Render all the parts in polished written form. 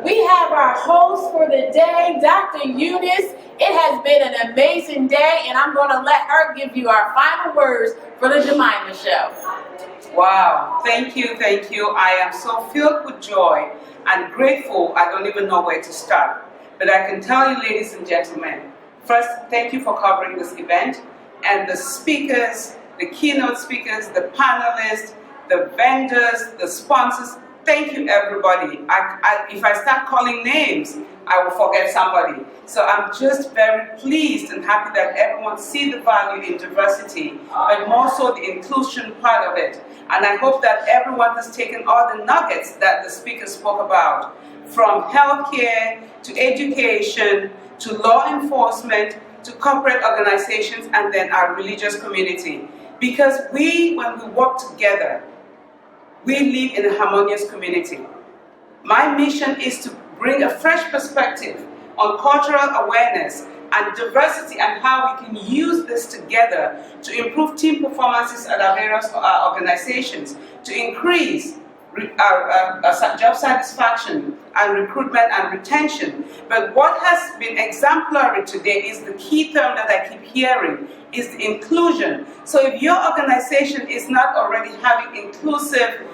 we have our host for the day, Dr. Eunice. It has been an amazing day, and I'm going to let her give you our final words for the Jemima Show. Wow, thank you. I am so filled with joy and grateful. I don't even know where to start. But I can tell you, ladies and gentlemen, first, thank you for covering this event, and the speakers, the keynote speakers, the panelists, the vendors, the sponsors. Thank you, everybody. If I start calling names, I will forget somebody. So I'm just very pleased and happy that everyone sees the value in diversity, but more so the inclusion part of it. And I hope that everyone has taken all the nuggets that the speaker spoke about, from healthcare to education to law enforcement to corporate organizations and then our religious community. Because when we work together, we live in a harmonious community. My mission is to bring a fresh perspective on cultural awareness and diversity and how we can use this together to improve team performances at our various organizations, to increase job satisfaction and recruitment and retention. But what has been exemplary today is the key term that I keep hearing, is the inclusion. So if your organization is not already having inclusive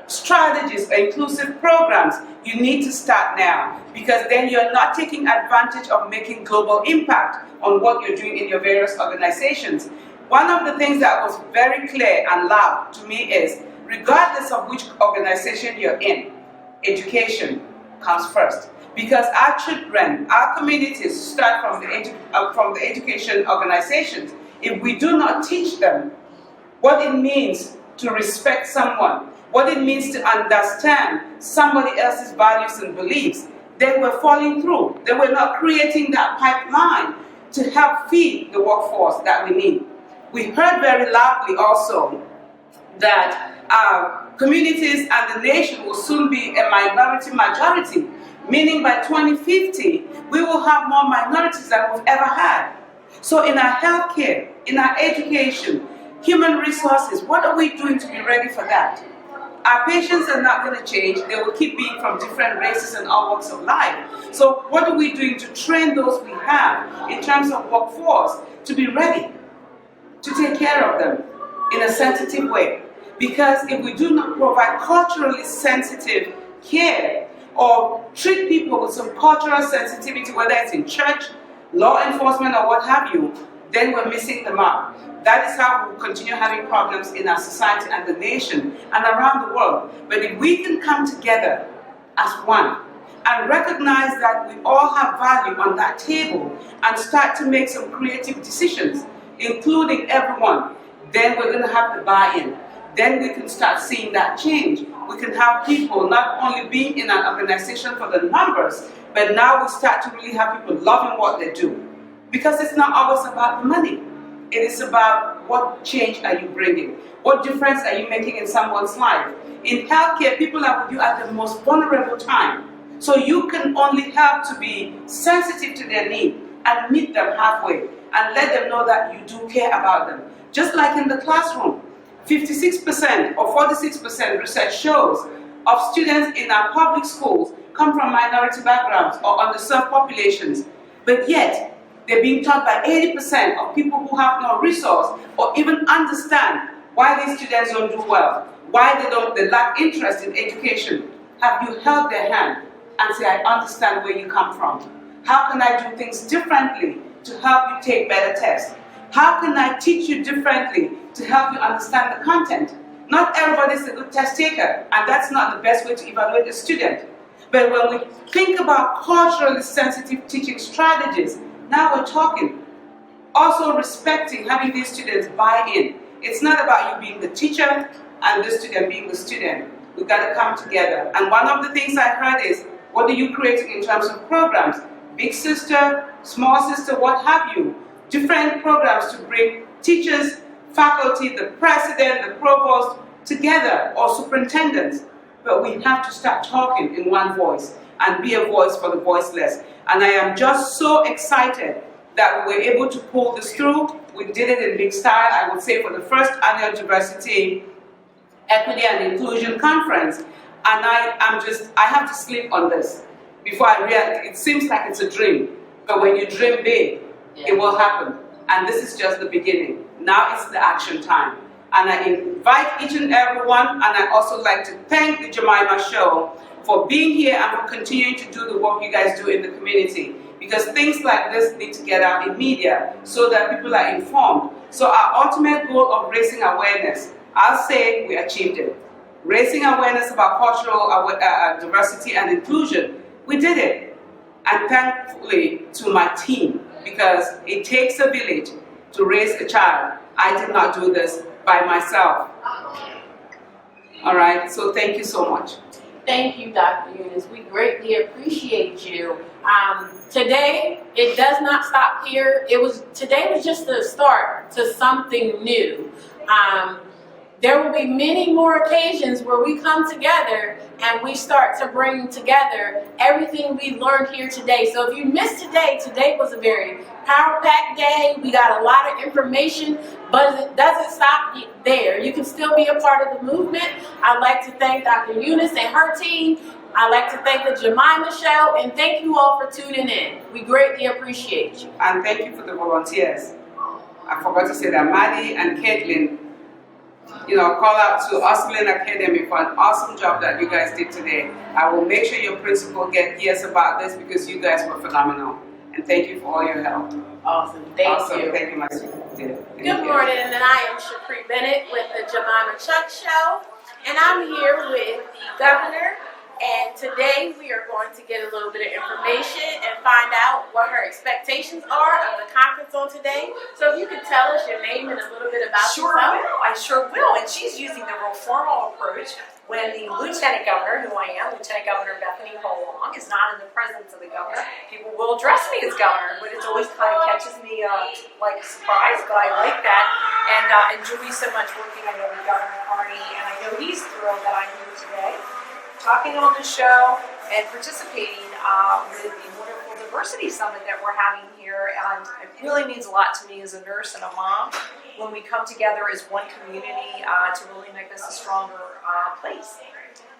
strategies or inclusive programs, you need to start now, because then you're not taking advantage of making global impact on what you're doing in your various organizations. One of the things that was very clear and loud to me is, regardless of which organization you're in, education comes first. Because our children, our communities start from the education organizations. If we do not teach them what it means to respect someone, what it means to understand somebody else's values and beliefs, then we're falling through. Then we're not creating that pipeline to help feed the workforce that we need. We heard very loudly also that our communities and the nation will soon be a minority majority, meaning by 2050, we will have more minorities than we've ever had. So in our healthcare, in our education, human resources, what are we doing to be ready for that? Our patients are not going to change. They will keep being from different races and all walks of life. So what are we doing to train those we have in terms of workforce to be ready to take care of them in a sensitive way? Because if we do not provide culturally sensitive care or treat people with some cultural sensitivity, whether it's in church, law enforcement, or what have you, then we're missing the mark. That is how we'll continue having problems in our society and the nation and around the world. But if we can come together as one and recognize that we all have value on that table and start to make some creative decisions, including everyone, then we're going to have the buy-in. Then we can start seeing that change. We can have people not only being in an organization for the numbers, but now we start to really have people loving what they do. Because it's not always about the money. It is about what change are you bringing? What difference are you making in someone's life? In healthcare, people are with you at the most vulnerable time. So you can only help to be sensitive to their need and meet them halfway and let them know that you do care about them. Just like in the classroom, 56% or 46% research shows of students in our public schools come from minority backgrounds or underserved populations. But yet, they're being taught by 80% of people who have no resource or even understand why these students don't do well, why they lack interest in education. Have you held their hand and say, I understand where you come from? How can I do things differently to help you take better tests? How can I teach you differently to help you understand the content? Not everybody is a good test taker, and that's not the best way to evaluate a student. But when we think about culturally sensitive teaching strategies, now we're talking. Also respecting, having these students buy in. It's not about you being the teacher and the student being the student. We've got to come together. And one of the things I heard is, what are you creating in terms of programs? Big sister, small sister, what have you? Different programs to bring teachers, faculty, the president, the provost together, or superintendents. But we have to start talking in one voice and be a voice for the voiceless. And I am just so excited that we were able to pull this through. We did it in big style, I would say, for the first annual Diversity, Equity and Inclusion Conference. And I have to sleep on this before I realize. It seems like it's a dream, but when you dream big, it will happen. And this is just the beginning. Now it's the action time. And I invite each and every one, and I also like to thank the Jemima Show for being here and for continuing to do the work you guys do in the community. Because things like this need to get out in media so that people are informed. So our ultimate goal of raising awareness, I'll say we achieved it. Raising awareness about cultural diversity and inclusion, we did it. And thankfully to my team, because it takes a village to raise a child. I did not do this by myself. All right, so thank you so much. Thank you, Dr. Eunice. We greatly appreciate you. Today, it does not stop here. Today was just the start to something new. There will be many more occasions where we come together and we start to bring together everything we learned here today. So if you missed today was a very power-packed day. We got a lot of information, but it doesn't stop there. You can still be a part of the movement. I'd like to thank Dr. Eunice and her team. I'd like to thank the Jemima Show, and thank you all for tuning in. We greatly appreciate you. And thank you for the volunteers. I forgot to say that Maddie and Caitlin, call out to Osplin Academy for an awesome job that you guys did today. I will make sure your principal hears about this because you guys were phenomenal. And thank you for all your help. Awesome. Thank you. Thank you, my sweet. Good morning, and I am Shapri Bennett with the Jemima Chuck Show. And I'm here with the governor. And today we are going to get a little bit of information and find out what her expectations are of the conference on today. So if you could tell us your name and a little bit about yourself. I sure will. And she's using the real formal approach when the Lieutenant Governor, who I am, Lieutenant Governor Bethany Holong, is not in the presence of the governor. People will address me as governor, but it always kind of catches me like a surprise, but I like that. And enjoy so much working, I know, with Governor Carney, and I know he's thrilled that I'm here today, talking on the show and participating with the wonderful diversity summit that we're having here. And it really means a lot to me as a nurse and a mom when we come together as one community to really make this a stronger place.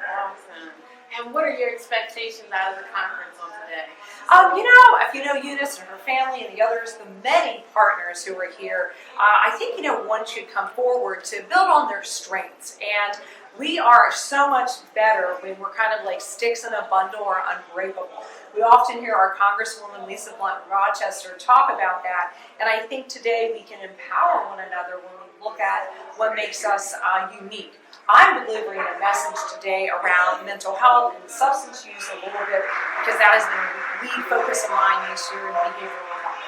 Awesome. And what are your expectations out of the conference on today? If you know Eunice and her family and the others, the many partners who are here, I think, one should come forward to build on their strengths. And we are so much better when we're kind of like sticks in a bundle or unbreakable. We often hear our Congresswoman Lisa Blunt Rochester talk about that, and I think today we can empower one another when we look at what makes us unique. I'm delivering a message today around mental health and substance use a little bit because that has been the lead focus of mine this year in behavioral health.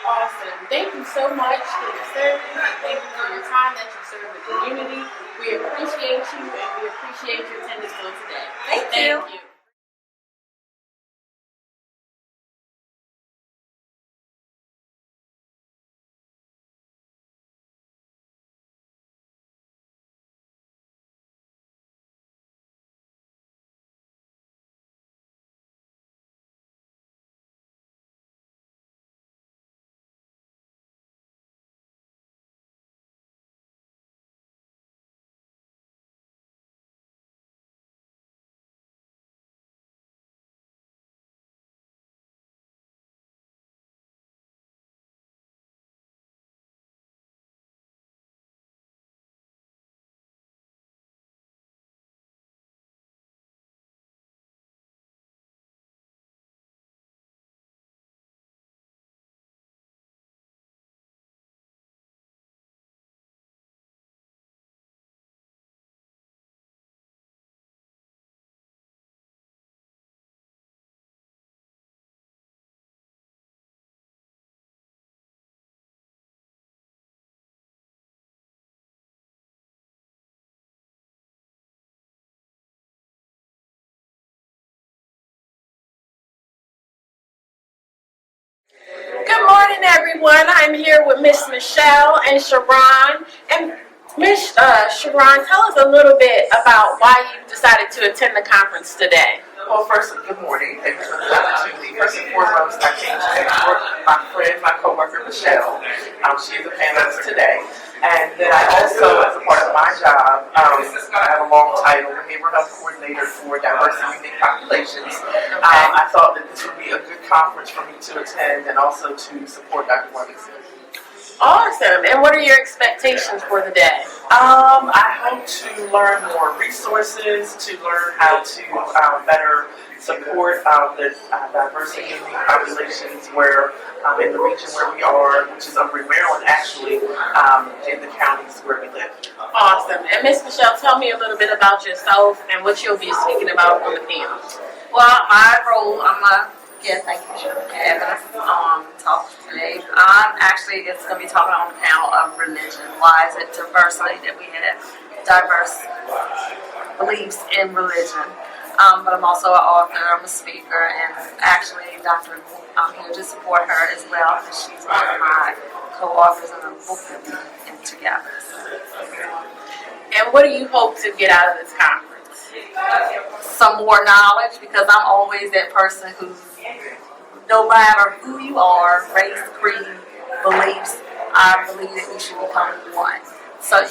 Awesome. Thank you so much for your service, and thank you for your time that you serve the community. We appreciate you, and we appreciate your attendance on today. Thank you. Good morning, everyone. I'm here with Miss Michelle and Sharon. And Miss Sharon, tell us a little bit about why you decided to attend the conference today. Well, first, good morning. Thank you for the opportunity. First and foremost, I came today for my friend, my coworker, Michelle. She is a panelist today. And then I also, as a part of my job, I have a long title, Behavioral Health Coordinator for Diverse and Unique Populations. I thought that this would be a good conference for me to attend and also to support Dr. Gwanmesia. Awesome. And what are your expectations for the day? I hope to learn more resources, to learn how to better support the diverse and unique populations where in the region where we are, which is over in Maryland, actually, in the counties where we live. Awesome. And Miss Michelle, tell me a little bit about yourself and what you'll be speaking about on the panel. Well, my role, thank you, Eunice, talk today. It's going to be talking on the panel of religion. Why is it diversity that we have diverse beliefs in religion? But I'm also an author, I'm a speaker, and actually, Dr. I'm here to support her as well, because she's one of my co-authors in a book that we did together. And what do you hope to get out of this conference? Some more knowledge, because I'm always that person who, no matter who you are, race, creed, beliefs, I believe that we should become one. So,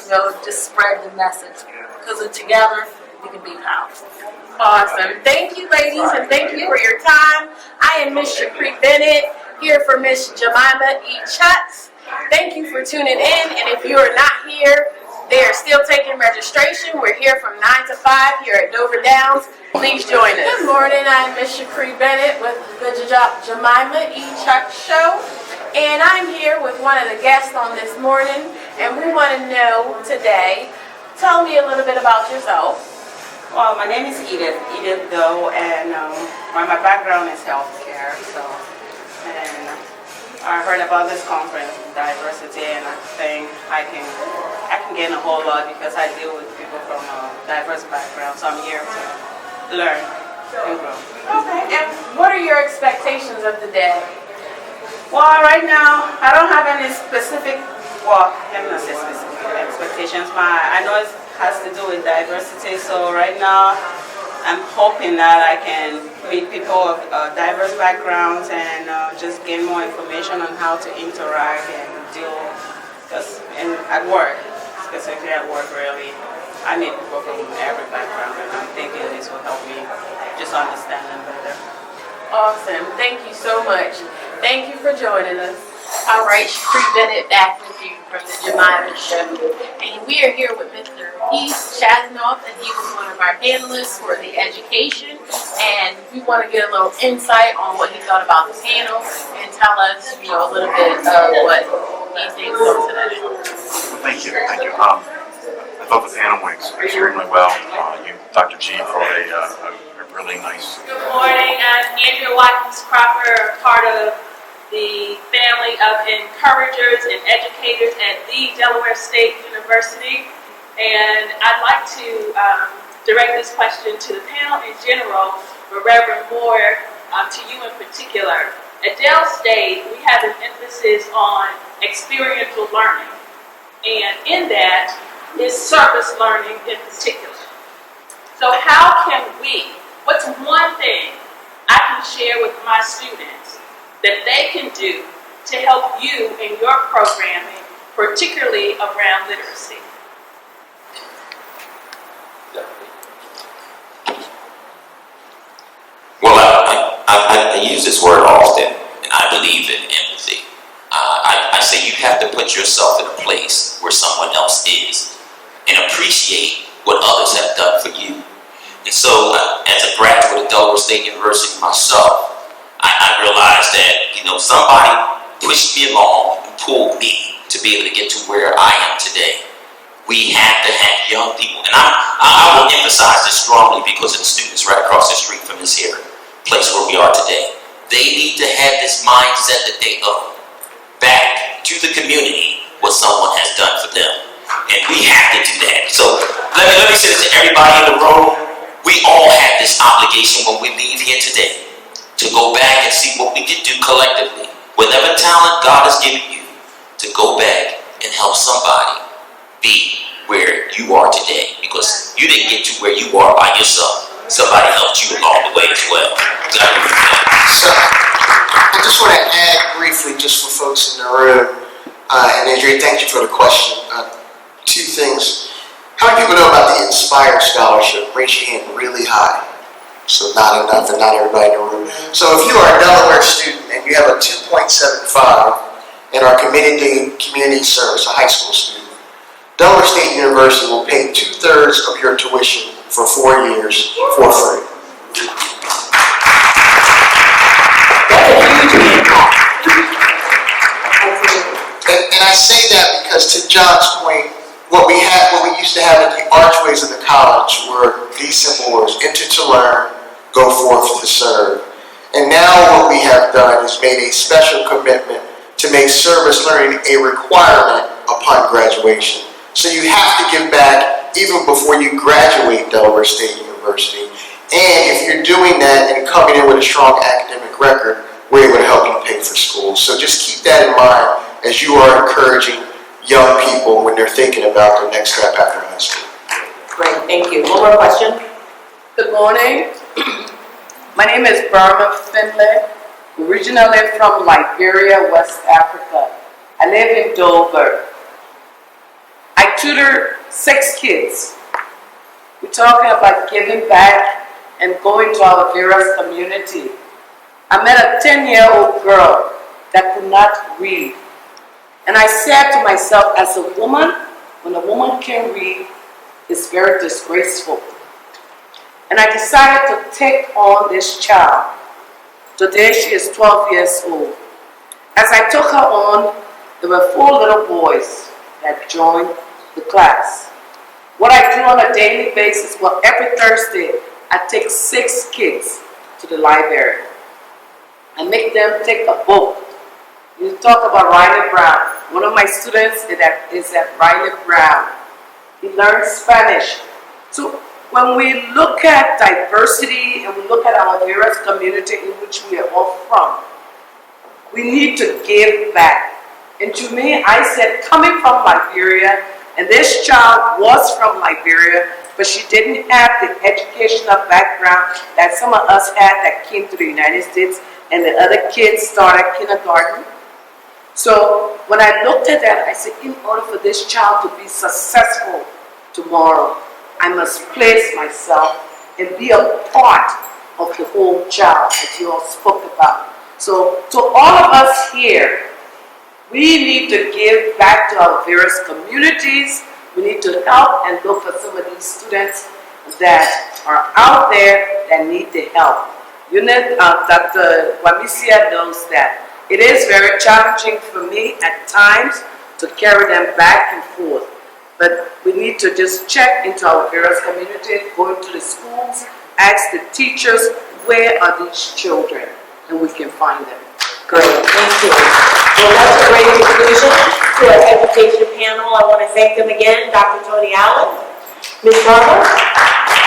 just spread the message, because together we can be powerful. Awesome. Thank you, ladies, and thank you for your time. I am Miss Shakri Bennett, here for Miss Jemima E. Chutz. Thank you for tuning in, and if you are not here, they are still taking registration. We're here from 9 to 5 here at Dover Downs. Please join us. Good morning. I'm Miss Shakri Bennett with the Jemima E. Chutz Show, and I'm here with one of the guests on this morning, and we want to know today, tell me a little bit about yourself. Well, my name is Edith Doe, and my background is healthcare. And I heard about this conference, diversity, and I think I can gain a whole lot because I deal with people from diverse backgrounds. So I'm here to learn and grow. Okay. And what are your expectations of the day? Well, right now I don't have any specific. Well, let me not say specific expectations. I know it has to do with diversity, so right now I'm hoping that I can meet people of diverse backgrounds and just gain more information on how to interact and deal. Because at work, specifically at work, really, I meet people from every background, and I'm thinking this will help me just understand them better. Awesome. Thank you so much. Thank you for joining us. All right, Shakri Bennett back with you from the Jemima Show. And we are here with Mr. Heath Chasnoff, and he was one of our panelists for the education. And we want to get a little insight on what he thought about the panel and tell us, a little bit of what he thinks of today. Well, thank you. I thought the panel went extremely well. You, Dr. G, brought a really nice. Good morning. I'm Andrea Watkins Cropper, part of the family of encouragers and educators at the Delaware State University. And I'd like to direct this question to the panel in general, but Reverend Moore, to you in particular. At Del State, we have an emphasis on experiential learning. And in that is service learning in particular. So how can what's one thing I can share with my students that they can do to help you in your programming, particularly around literacy? Well, I use this word often, and I believe in empathy. I say you have to put yourself in a place where someone else is and appreciate what others have done for you. And so, as a graduate of Delaware State University myself, I realized that, somebody pushed me along and pulled me to be able to get to where I am today. We have to have young people, and I will emphasize this strongly because of the students right across the street from this here place where we are today. They need to have this mindset that they owe back to the community what someone has done for them. And we have to do that. So let me say this to everybody in the room. We all have this obligation when we leave here today to go back and see what we can do collectively. Whatever talent God has given you, to go back and help somebody be where you are today. Because you didn't get to where you are by yourself. somebody helped you along the way as well. So, I just want to add briefly, just for folks in the room, and Andrea, thank you for the question. Two things. How many people know about the Inspire Scholarship? Raise your hand really high. So not enough, and not everybody in the room. So if you are a Delaware student and you have a 2.75 and are committed to community service, a high school student, Delaware State University will pay 2/3 of your tuition for 4 years for free. That's a huge impact. And I say that because, to John's point, what we used to have in the archways of the college were these simple words: enter to learn, go forth to serve. And now what we have done is made a special commitment to make service learning a requirement upon graduation. So you have to give back even before you graduate Delaware State University. And if you're doing that and coming in with a strong academic record, we're able to help you pay for school. So just keep that in mind as you are encouraging young people when they're thinking about their next step after high school. Great, thank you. One more question. Good morning. My name is Burma Finlay, originally from Liberia, West Africa. I live in Dover. I tutor 6 kids. We're talking about giving back and going to our various community. I met a 10-year-old girl that could not read. And I said to myself, as a woman, when a woman can read, it's very disgraceful. And I decided to take on this child. Today she is 12 years old. As I took her on, there were 4 little boys that joined the class. What I do on a daily basis, well, every Thursday, I take 6 kids to the library. I make them take a book. You talk about Riley Brown. One of my students is at Riley Brown. He learns Spanish. So when we look at diversity and we look at our various community in which we are all from, we need to give back. And to me, I said, coming from Liberia, and this child was from Liberia, but she didn't have the educational background that some of us had that came to the United States, and the other kids started kindergarten. So when I looked at that, I said, in order for this child to be successful tomorrow, I must place myself and be a part of the whole child that you all spoke about. So to all of us here, we need to give back to our various communities. We need to help and look for some of these students that are out there that need the help. Eunice, Dr. Gwanmesia knows that. It is very challenging for me at times to carry them back and forth. But we need to just check into our various communities, go into the schools, ask the teachers, where are these children? And we can find them. Great, thank you. Well, that's a great conclusion to our education panel. I want to thank them again, Dr. Tony Allen, Ms. Barber,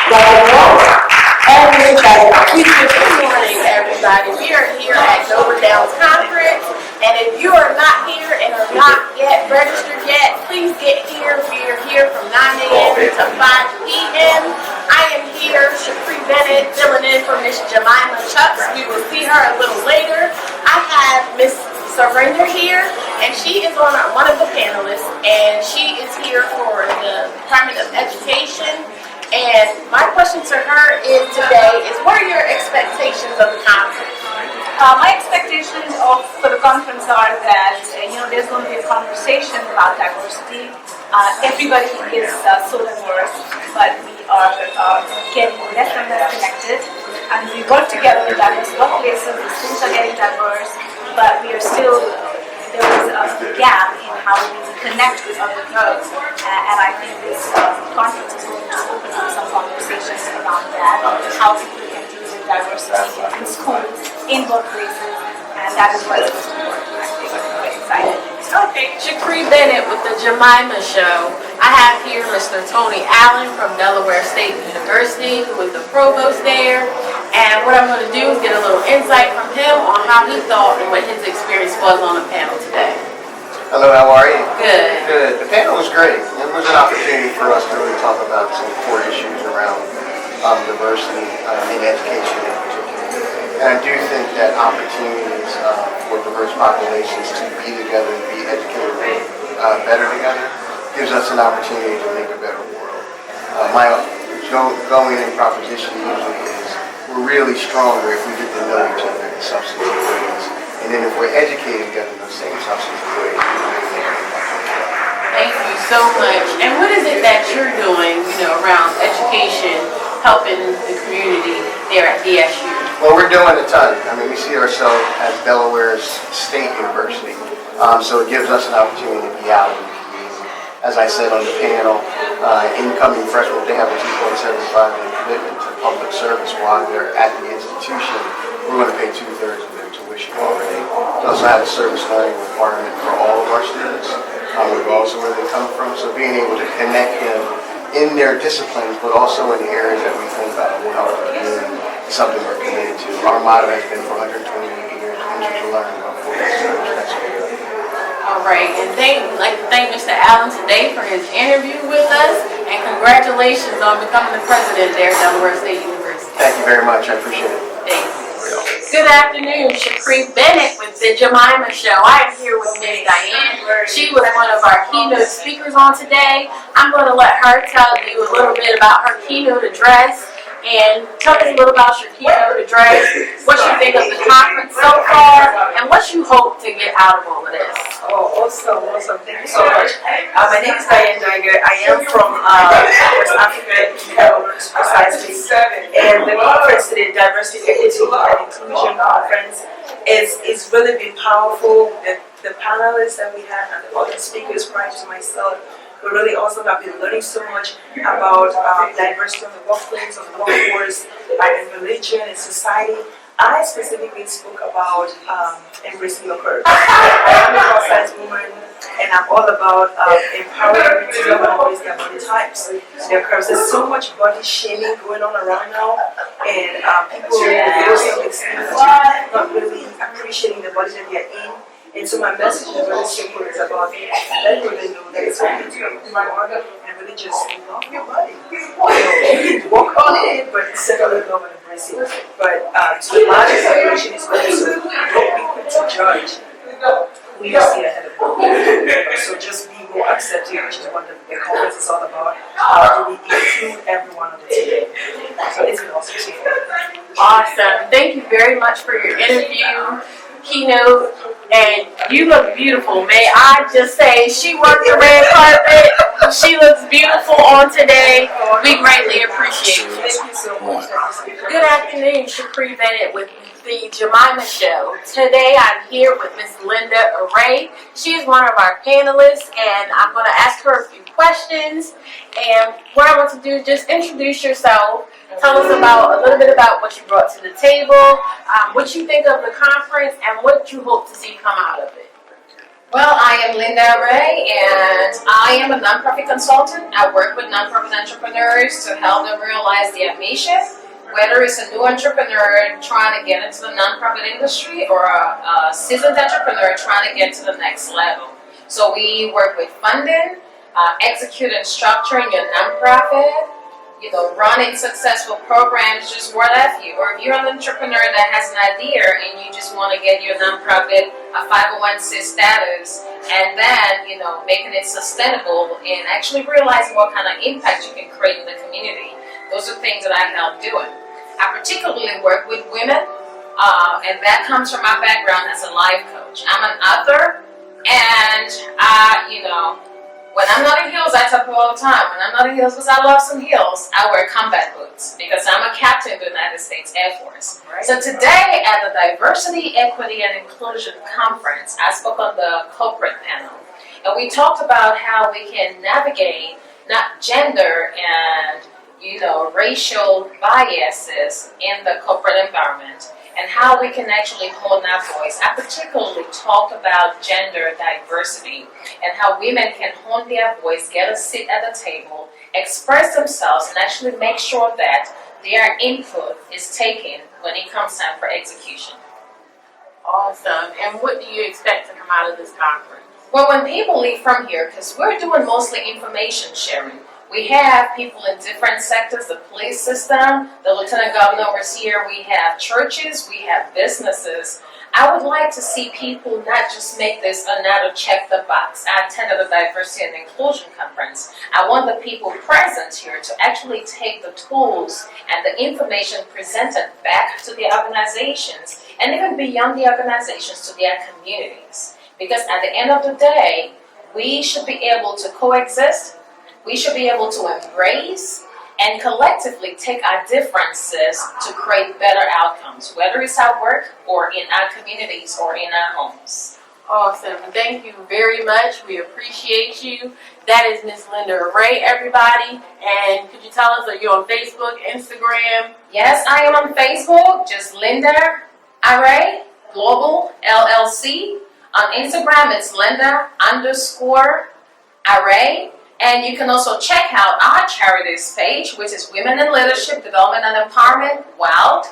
Dr. Moore, and Ms. Chadwick. Good morning, everybody. We are here at Dover Downs Conference, and if you are not here and are not yet registered yet, please get here. We are here from 9 a.m. to 5 p.m. I am here, Shapri Bennett, filling in for Miss Jemima Chucks. We will see her a little later. I have Miss Surrender here, and she is one of the panelists, and she is here for the Department of Education. And my question to her is today is, what are your expectations of the conference? My expectations for the conference are that there's going to be a conversation about diversity. Everybody is so diverse, but we are getting less and less connected. And we work together in diverse workplaces. The schools are getting diverse, but we are still, there is a gap in how we connect with other groups. And I think this conference is going to open up some conversations around that, how people can deal with diversity in schools, in workplaces, and that is what is most important. I think I'm very excited. Okay, Shapri Bennett with the Jemima Show. I have here Mr. Tony Allen from Delaware State University, who is the provost there. And what I'm going to do is get a little insight from him on how he thought and what his experience was on the panel today. Hello, how are you? Good. Good. The panel was great. It was an opportunity for us to really talk about some core issues around diversity in education in particular. And I do think that opportunities for diverse populations to be together and be educated better together gives us an opportunity to make a better world. My going in proposition usually is we're really stronger if we get to know each other in substantive ways. And then if we're educated together in those same substantive ways, we really make an impact. Thank you so much. And what is it that you're doing, around education, helping the community there at DSU? Well, we're doing a ton. I mean, we see ourselves as Delaware's state university. So it gives us an opportunity to be out in the community. As I said on the panel, incoming freshmen, they have a 2.75 commitment to public service while they're at the institution. We're going to pay 2/3 of their tuition already. We also have a service learning requirement for all of our students, regardless of where they come from. So being able to connect them in their disciplines, but also in the areas that we think will help the community, is something we're committed to. Our motto has been for 128 years, enter to learn, go forward to serve. That's what we're doing. All right, and I'd like to thank Mr. Allen today for his interview with us, and congratulations on becoming the president there at Delaware State University. Thank you very much. I appreciate it. Thanks. Good afternoon, Shapri Bennett with the Jemima Show. I am here with Ms. Diane. She was one of our keynote speakers on today. I'm going to let her tell you a little bit about her keynote address. And tell us a little about your keynote address, what you think of the conference so far, and what you hope to get out of all of this. Oh, awesome. Thank you so much. My name is Diane Dinger. I am from West Africa, precisely. And the conference today, Diversity, Equity, and Inclusion Conference, is really been powerful. The panelists that we have and the other speakers prior to myself, we really also have been learning so much about diversity on the workplace, on the workforce, in religion, in society. I specifically spoke about embracing your curves. I am a plus-size woman, and I'm all about empowering women to love and embrace their body types, their curves. There's so much body shaming going on around now, and people with low self-esteem not really appreciating the body that they're in. And so my message is really simple. It's about letting women know that it's okay to be who you are and really just love your body. Work on it, but settle it, love and embrace it. But to the larger population is also don't be quick to judge who you see ahead of you. So just be more accepting, which is what the conference is all about. How do we include everyone on the team? So it's been awesome seeing that. Awesome. Thank you very much for your interview, keynote, and you look beautiful. May I just say, she worked the red carpet. She looks beautiful on today. We greatly appreciate you. Thank you so much. Good afternoon, Shapri Bennett with the Jemima Show. Today I'm here with Miss Linda Array. She is one of our panelists, and I'm going to ask her a few questions. And what I want to do is just introduce yourself. Tell us a little bit about what you brought to the table, what you think of the conference, and what you hope to see come out of it. Well, I am Linda Ray, and I am a nonprofit consultant. I work with nonprofit entrepreneurs to help them realize their mission, whether it's a new entrepreneur trying to get into the nonprofit industry or a seasoned entrepreneur trying to get to the next level. So we work with funding, executing and structuring your nonprofit, running successful programs just word of you. Or if you're an entrepreneur that has an idea and you just want to get your nonprofit a 501c status and then, making it sustainable and actually realizing what kind of impact you can create in the community. Those are things that I help doing. I particularly work with women, and that comes from my background as a life coach. I'm an author, and when I'm not in heels, I tell people all the time, when I'm not in heels because I love some heels, I wear combat boots because I'm a captain of the United States Air Force. Right. So today at the Diversity, Equity, and Inclusion Conference, I spoke on the corporate panel. And we talked about how we can navigate not gender and racial biases in the corporate environment, and how we can actually hone our voice. I particularly talked about gender diversity and how women can hone their voice, get a seat at the table, express themselves, and actually make sure that their input is taken when it comes time for execution. Awesome. And what do you expect to come out of this conference? Well, when people leave from here, because we're doing mostly information sharing, We have people in different sectors, the police system, the lieutenant governor was here, we have churches, we have businesses. I would like to see people not just make this another check the box. I attended a diversity and inclusion conference. I want the people present here to actually take the tools and the information presented back to the organizations and even beyond the organizations to their communities. Because at the end of the day, we should be able to coexist, we should be able to embrace and collectively take our differences to create better outcomes, whether it's at work or in our communities or in our homes. Awesome. Thank you very much. We appreciate you. That is Miss Linda Ray, everybody. And could you tell us, are you on Facebook, Instagram? Yes, I am on Facebook, just Linda Ray Global LLC. On Instagram, it's Linda_Array. And you can also check out our charities page, which is Women in Leadership, Development and Empowerment, WILD.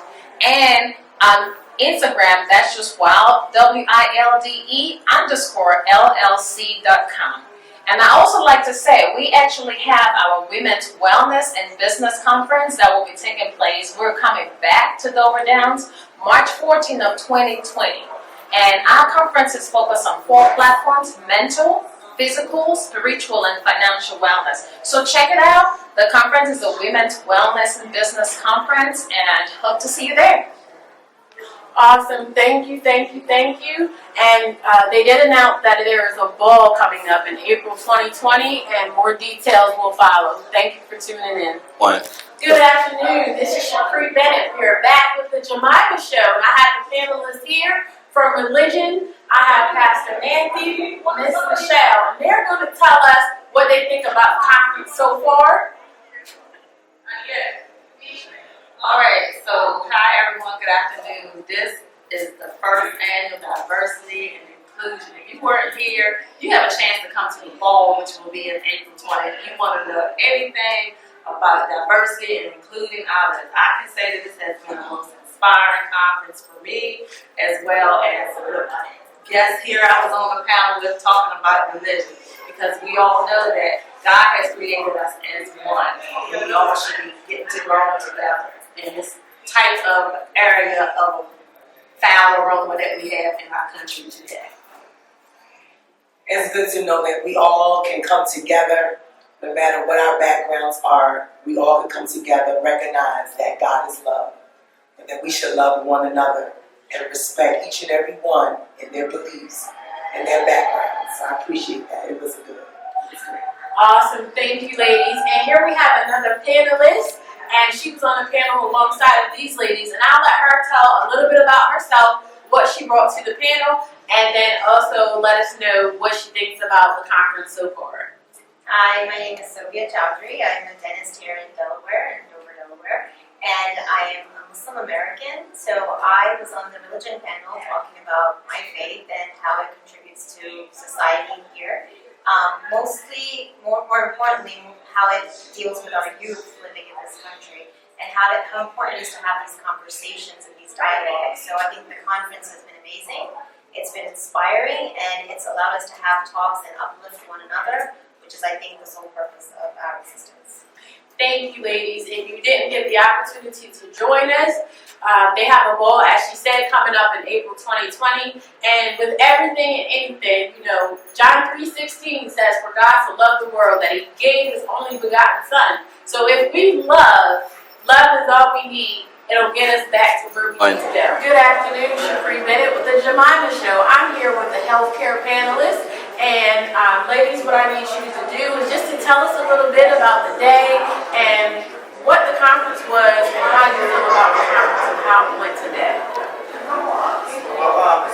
And on Instagram, that's just WILD, WILDE_LLC.com. And I also like to say, we actually have our Women's Wellness and Business Conference that will be taking place. We're coming back to Dover Downs, March 14th of 2020. And our conference is focused on 4 platforms: mental, physical, spiritual, and financial wellness. So check it out. The conference is the Women's Wellness and Business Conference, and hope to see you there. Awesome. Thank you, thank you, thank you. And they did announce that there is a ball coming up in April 2020, and more details will follow. Thank you for tuning in. Good afternoon. This is Shapri Bennett. We're back with the Jemima Show, and I have the panelists here. From religion, I have Pastor Nancy, Miss Michelle, and they're going to tell us what they think about the conference so far. All right, so hi everyone, good afternoon. This is the first annual Diversity and Inclusion. If you weren't here, you have a chance to come to the ball, which will be in April 20th. If you want to know anything about diversity and including others, I can say that this has been the most inspiring conference for me, as well as guests here. I was on the panel just talking about religion, because we all know that God has created us as one, and we all should be getting to grow together in this type of area of foul aroma that we have in our country today. It's good to know that we all can come together, no matter what our backgrounds are. We all can come together, recognize that God is love, and that we should love one another and respect each and every one in their beliefs and their backgrounds. So I appreciate that. It was good. Awesome. Thank you, ladies. And here we have another panelist, and she was on the panel alongside of these ladies, and I'll let her tell a little bit about herself, what she brought to the panel, and then also let us know what she thinks about the conference so far. Hi, my name is Sophia Chowdhury. I'm a dentist here in Delaware, in Dover, Delaware, and I am a Muslim American. So I was on the religion panel talking about my faith and how it contributes to society here. Mostly, more importantly, how it deals with our youth living in this country, and how important it is to have these conversations and these dialogues. So I think the conference has been amazing. It's been inspiring, and it's allowed us to have talks and uplift one another, which is, I think, the sole purpose of our existence. Thank you, ladies. If you didn't get the opportunity to join us, they have a ball, as she said, coming up in April 2020. And with everything and anything, you know, John 3:16 says, "For God so loved the world that He gave His only begotten Son." So if we love is all we need. It'll get us back to where we need to go. Good afternoon, Shapri Bennett with the Jemima Show. I'm here with the healthcare panelists. And ladies, what I need you to do is just to tell us a little bit about the day and what the conference was and how you feel about the conference and how it went today.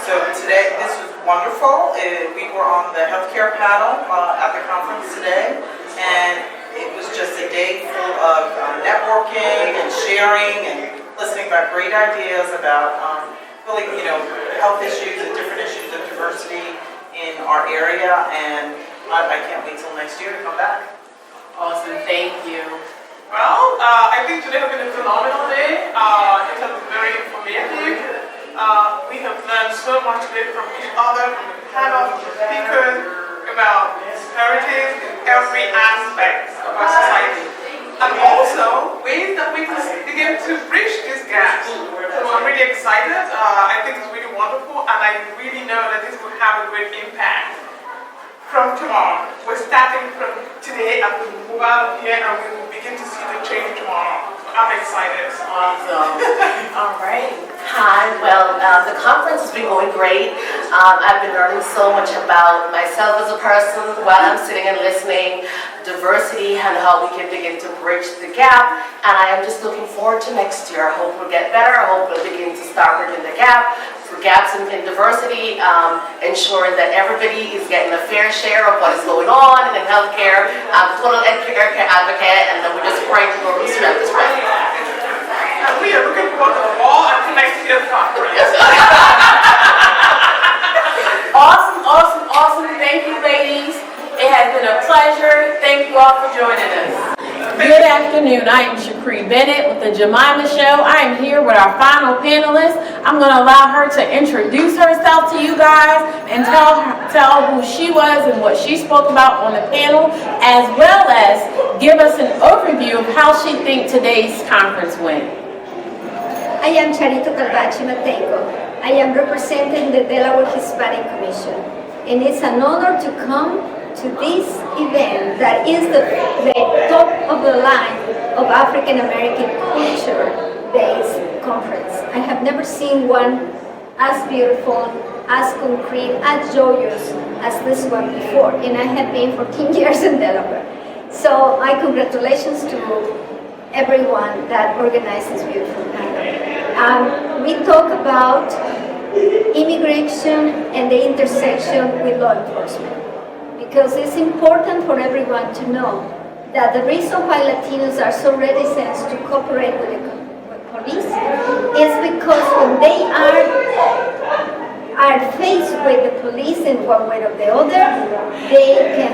So today, this was wonderful. We were on the healthcare panel at the conference today, and it was just a day full of networking and sharing and listening about great ideas about really, health issues and different issues of diversity in our area, and I can't wait till next year to come back. Awesome, thank you. Well, I think today has been a phenomenal day. It has been very informative. We have learned so much today from each other, from the panel, from the speakers, about disparities in every aspect of our society. And also ways that we can begin to bridge this gap. So I'm really excited. I think it's really wonderful, and I really know that this will have a great impact. From tomorrow, we're starting from today, and we will move out of here, and we will begin to see the change tomorrow. So I'm excited. Awesome. All right. Hi. Well, the conference has been going great. I've been learning so much about myself as a person while I'm sitting and listening, diversity and how we can begin to bridge the gap. And I am just looking forward to next year. I hope we'll get better. I hope we'll begin to start bridging the gap. For gaps in diversity, ensuring that everybody is getting a fair share of what is going on in healthcare. I'm a total healthcare advocate, and then we just pray to go to strength to strength. And we are looking forward to the fall and next year's conference. Awesome, awesome, awesome. Thank you, ladies. It has been a pleasure. Thank you all for joining us. Good afternoon. I am Shakri Bennett with the Jemima Show. I am here with our final panelist. I'm going to allow her to introduce herself to you guys and tell who she was and what she spoke about on the panel, as well as give us an overview of how she thinks today's conference went. I am Charito Calvache Mateco. I am representing the Delaware Hispanic Commission, and it's an honor to come to this event that is the top of the line of African American culture-based conference. I have never seen one as beautiful, as concrete, as joyous as this one before, and I have been 14 years in Delaware. So my congratulations to everyone that organized this beautiful panel. We talk about immigration and the intersection with law enforcement, because it's important for everyone to know that the reason why Latinos are so reticent to cooperate with police is because when they are faced with the police in one way or the other, they can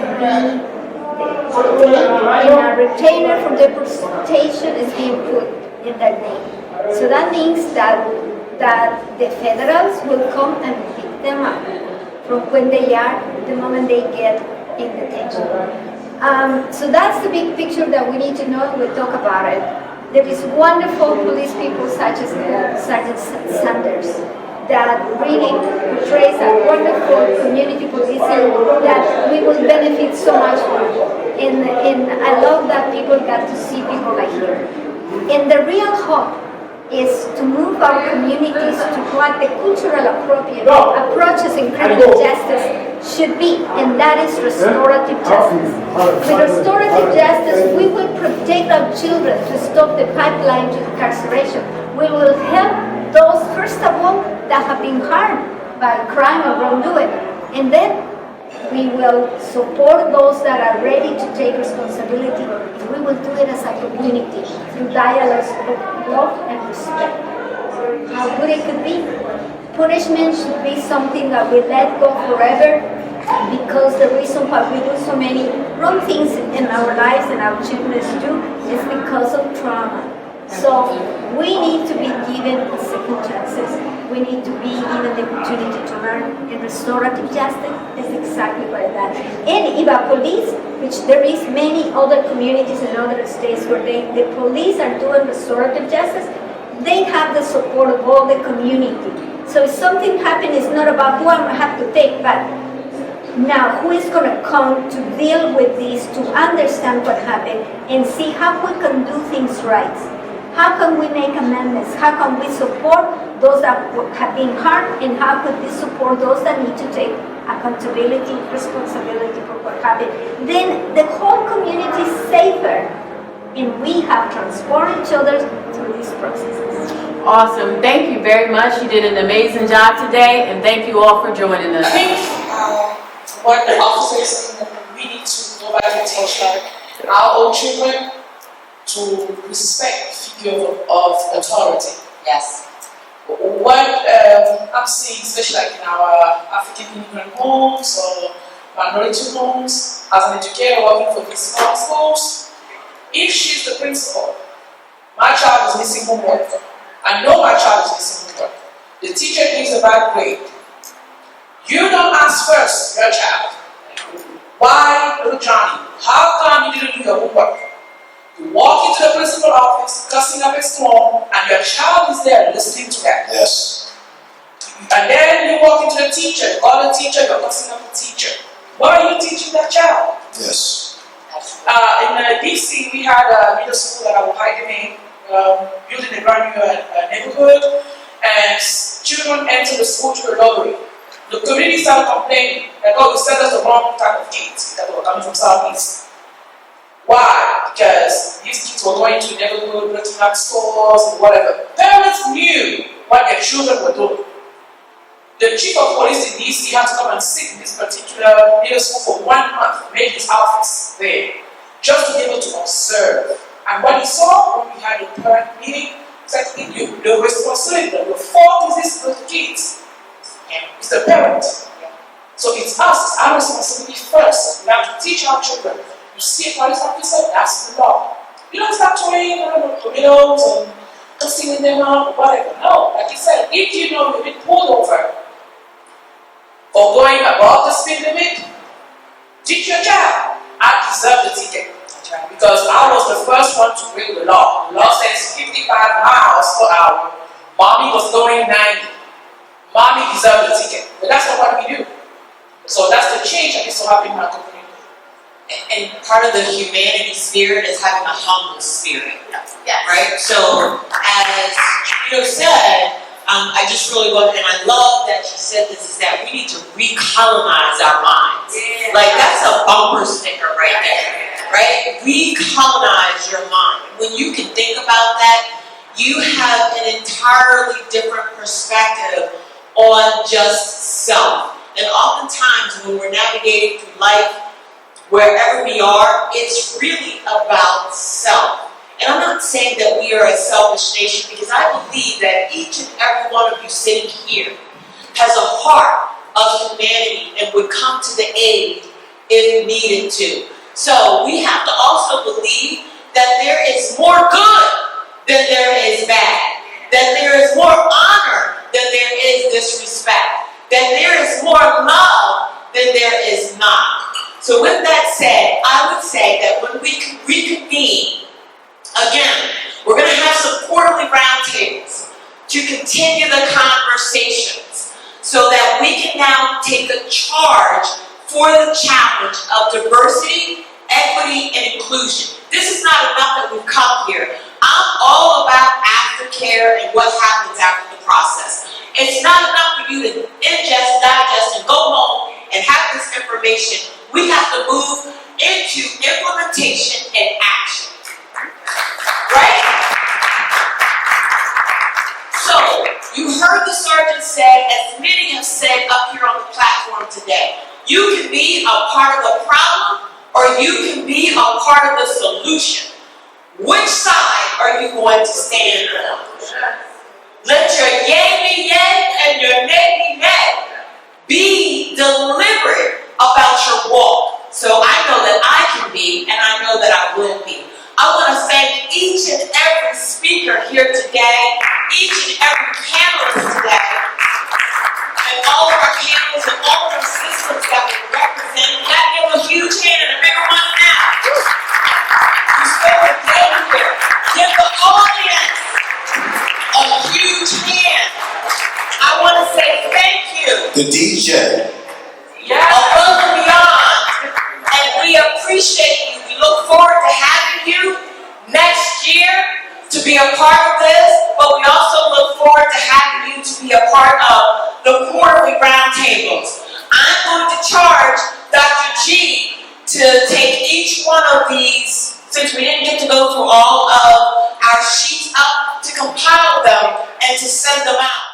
be in a retainer for deportation is being put in their name. So that means that the federals will come and pick them up from when they are, the moment they get in detention. So that's the big picture that we need to know and we'll talk about it. There is wonderful police people such as Sergeant Sanders that really portrays a wonderful community policing that we will benefit so much from. And I love that people got to see people like here. And the real hope is to move our communities to what the cultural appropriate approaches in criminal justice should be, and that is restorative justice. With restorative justice, we will protect our children to stop the pipeline to incarceration. We will help those, first of all, that have been harmed by crime or wrongdoing, and then we will support those that are ready to take responsibility, and we will do it as a community through dialogues of love and respect. How good it could be. Punishment should be something that we let go forever, because the reason why we do so many wrong things in our lives and our children do is because of trauma. So we need to be given second chances. We need to be given the opportunity to learn, and restorative justice is exactly what that is. And if a police, which there is many other communities in other states where the police are doing restorative justice, they have the support of all the community. So if something happens, it's not about who I have to take, but now who is going to come to deal with this, to understand what happened, and see how we can do things right. How can we make amendments? How can we support those that have been harmed, and how could we support those that need to take accountability, responsibility for what happened? Then the whole community is safer, and we have transformed each other through these processes. Awesome. Thank you very much. You did an amazing job today, and thank you all for joining us. What the officers we need to go back and teach our own children to respect figure of authority. Yes. What I'm seeing, especially like in our African immigrant homes or minority homes, as an educator working for these small schools, if she's the principal, my child is missing homework. I know my child is missing homework. The teacher gives a bad grade. You don't ask first your child. Why, little Johnny, how come you didn't do your homework? You walk into the principal office, cussing up a storm, and your child is there listening to that. Yes. And then you walk into the teacher, you call the teacher, you're cussing up the teacher. What are you teaching that child? Yes. In DC, we had a middle school that I was hiding in, built in a brand new neighborhood, and children entered the school through the lottery. The community started complaining that, oh, you sent us the wrong type of kids that were coming from Southeast. Why? Because these kids were going to the neighborhood, breaking up stores and whatever. Parents knew what their children were doing. The chief of police in DC had to come and sit in this particular middle school for 1 month, made his office there, just to be able to observe. And what he saw when we had a parent meeting, exactly the responsibility, the fault is this with kids. It's the parent. So it's us, it's our responsibility first. We have to teach our children. You see a police officer, that's the law. You don't start throwing tomatoes and cussing them out or whatever. No, like you said, if you know you've been pulled over for going above the speed limit, teach your child, I deserve the ticket. Because I was the first one to break the law. The law says 55 miles per hour. Mommy was going 90. Mommy deserved the ticket. But that's not what we do. So that's the change that needs to happen in our community. And part of the humanity spirit is having a humble spirit. Yes. Right? So, as Cheeto said, I just really love, and I love that she said this, is that we need to recolonize our minds. Yeah. Like, that's a bumper sticker right there. Right? Recolonize your mind. When you can think about that, you have an entirely different perspective on just self. And oftentimes when we're navigating through life, wherever we are, it's really about self. And I'm not saying that we are a selfish nation, because I believe that each and every one of you sitting here has a heart of humanity and would come to the aid if needed to. So we have to also believe that there is more good than there is bad, that there is more honor than there is disrespect, that there is more love than there is not. So with that said, I would say that when we reconvene, again, we're going to have some quarterly roundtables to continue the conversations so that we can now take a charge for the challenge of diversity, equity, and inclusion. This is not enough that we've come here. I'm all about aftercare and what happens after the process. It's not enough for you to ingest, digest, and go home and have this information. We have to move into implementation and action. Right? So, you heard the sergeant say, as many have said up here on the platform today, you can be a part of the problem or you can be a part of the solution. Which side are you going to stand on? Let your yay be yay and your nay be nay. Be deliberate about your walk. So I know that I can be, and I know that I will be. I want to thank each and every speaker here today, each and every panelist today, and all of our panels and all of our systems that we represent. Can I give a huge hand and a big one now? You spent a day here. Give the audience a huge hand. I want to say thank you. The DJ. Above and beyond. And we appreciate you. We look forward to having you next year to be a part of this, but we also look forward to having you to be a part of the quarterly roundtables. I'm going to charge Dr. G to take each one of these, since we didn't get to go through all of our sheets up, to compile them and to send them out.